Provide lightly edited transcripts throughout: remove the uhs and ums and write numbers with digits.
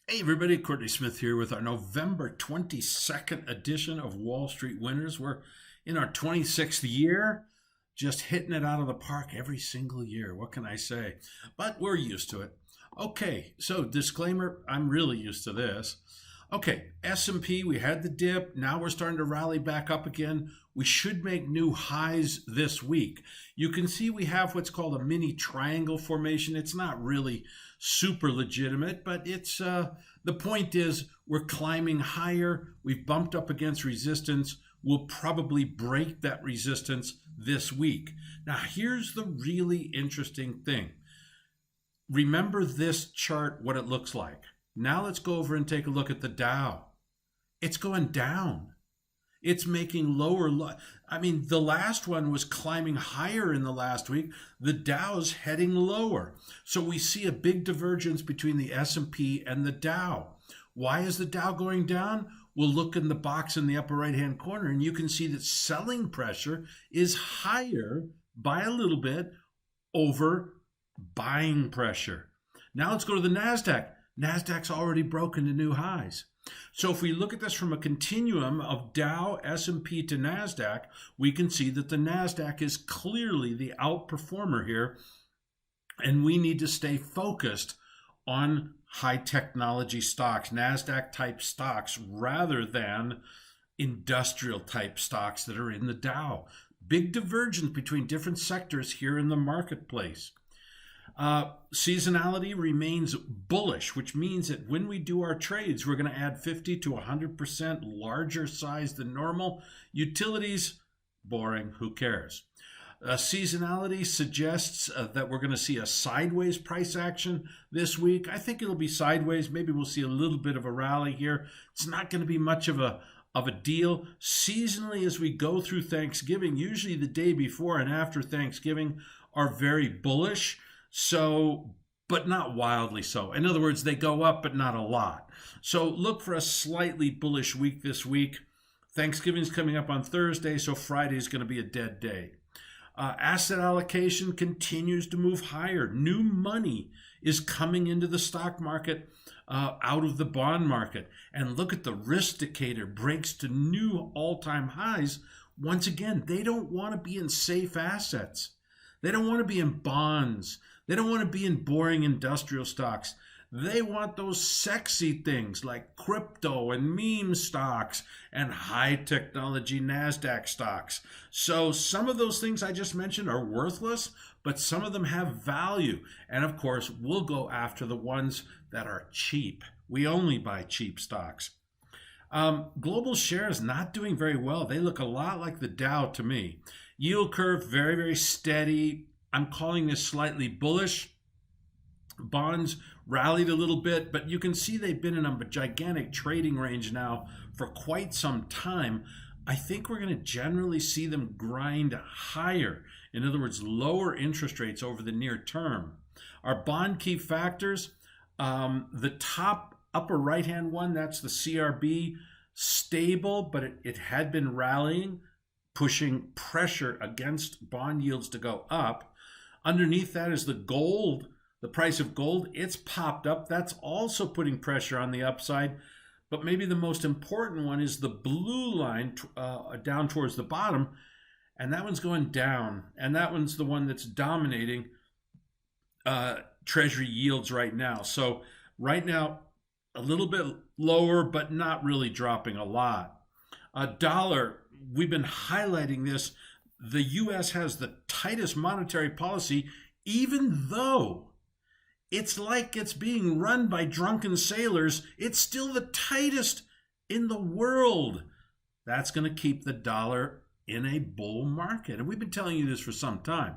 Hey everybody, Courtney Smith here with our November 22nd edition of Wall Street Winners. We're in our 26th year, just hitting it out of the park every single year. What can I say? But we're used to it. Okay, so disclaimer, I'm really used to this. Okay, S&P, we had the dip. Now we're starting to rally back up again. We should make new highs this week. You can see we have what's called a mini triangle formation. It's not really super legitimate, but it's the point is we're climbing higher. We've bumped up against resistance. We'll probably break that resistance this week. Now, here's the really interesting thing. Remember this chart, what it looks like. Now let's go over and take a look at the Dow. It's going down. It's making lower. The last one was climbing higher in the last week. The Dow's heading lower. So we see a big divergence between the S&P and the Dow. Why is the Dow going down? We'll look in the box in the upper right-hand corner, and you can see that selling pressure is higher by a little bit over buying pressure. Now let's go to the NASDAQ. NASDAQ's already broken to new highs. So if we look at this from a continuum of Dow, S&P to NASDAQ, we can see that the NASDAQ is clearly the outperformer here, and we need to stay focused on high technology stocks, NASDAQ type stocks, rather than industrial type stocks that are in the Dow. Big divergence between different sectors here in the marketplace. Seasonality remains bullish, which means that when we do our trades, we're going to add 50 to 100% larger size than normal. Utilities, boring, who cares? Seasonality suggests that we're going to see a sideways price action this week. I think it'll be sideways. Maybe we'll see a little bit of a rally here. It's not going to be much of a deal. Seasonally, as we go through Thanksgiving, usually the day before and after Thanksgiving are very bullish. So, but not wildly so. In other words, they go up, but not a lot. So look for a slightly bullish week this week. Thanksgiving's coming up on Thursday, so Friday is going to be a dead day. Asset allocation continues to move higher. New money is coming into the stock market out of the bond market. And look at the risk indicator breaks to new all-time highs. Once again, they don't want to be in safe assets. They don't want to be in bonds. They don't want to be in boring industrial stocks. They want those sexy things like crypto and meme stocks and high technology NASDAQ stocks. So some of those things I just mentioned are worthless, but some of them have value. And of course, we'll go after the ones that are cheap. We only buy cheap stocks. Global shares not doing very well. They look a lot like the Dow to me. Yield curve very, very steady. I'm calling this slightly bullish. Bonds rallied a little bit, but you can see they've been in a gigantic trading range now for quite some time. I think we're going to generally see them grind higher. In other words, lower interest rates over the near term. Our bond key factors, the top upper right-hand one, that's the CRB, stable, but it had been rallying, pushing pressure against bond yields to go up. Underneath that is the gold, the price of gold. It's popped up. That's also putting pressure on the upside. But maybe the most important one is the blue line down towards the bottom. And that one's going down. And that one's the one that's dominating Treasury yields right now. So right now, a little bit lower, but not really dropping a lot. Dollar, we've been highlighting this. The U.S. has the tightest monetary policy, even though it's like it's being run by drunken sailors. It's still the tightest in the world. That's going to keep the dollar in a bull market. And we've been telling you this for some time.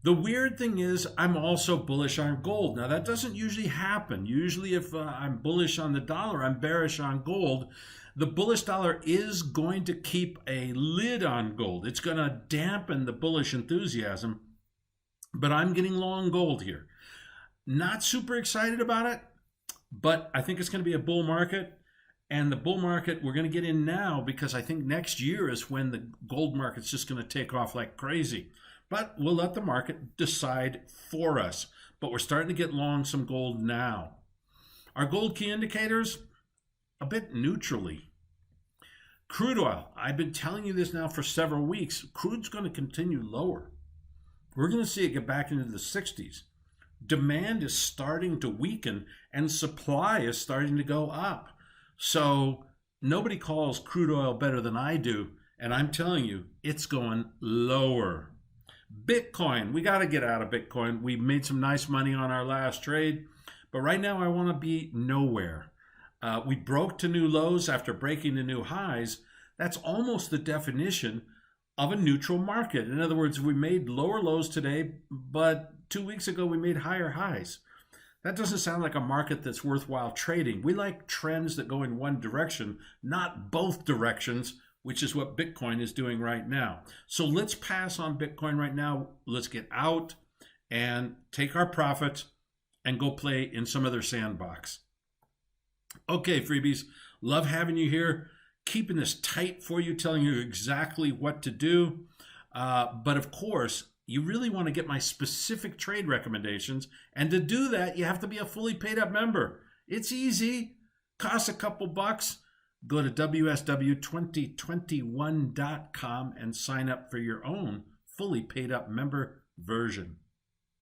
The weird thing is I'm also bullish on gold. Now, that doesn't usually happen. Usually if I'm bullish on the dollar, I'm bearish on gold. The bullish dollar is going to keep a lid on gold. It's going to dampen the bullish enthusiasm, but I'm getting long gold here. Not super excited about it, but I think it's going to be a bull market. And the bull market, we're going to get in now because I think next year is when the gold market's just going to take off like crazy. But we'll let the market decide for us. But we're starting to get long some gold now. Our gold key indicators, a bit neutrally. Crude oil, I've been telling you this now for several weeks. Crude's going to continue lower. We're going to see it get back into the 60s. Demand is starting to weaken and supply is starting to go up. So nobody calls crude oil better than I do. And I'm telling you, it's going lower. Bitcoin, we got to get out of Bitcoin. We made some nice money on our last trade, but right now I want to be nowhere. We broke to new lows after breaking to new highs. That's almost the definition of a neutral market. In other words, we made lower lows today, but 2 weeks ago we made higher highs. That doesn't sound like a market that's worthwhile trading. We like trends that go in one direction, not both directions, which is what Bitcoin is doing right now. So let's pass on Bitcoin right now. Let's get out and take our profits and go play in some other sandbox. Okay, freebies, love having you here, keeping this tight for you, telling you exactly what to do. But of course, you really want to get my specific trade recommendations. And to do that, you have to be a fully paid up member. It's easy, costs a couple bucks. Go to WSW2021.com and sign up for your own fully paid up member version.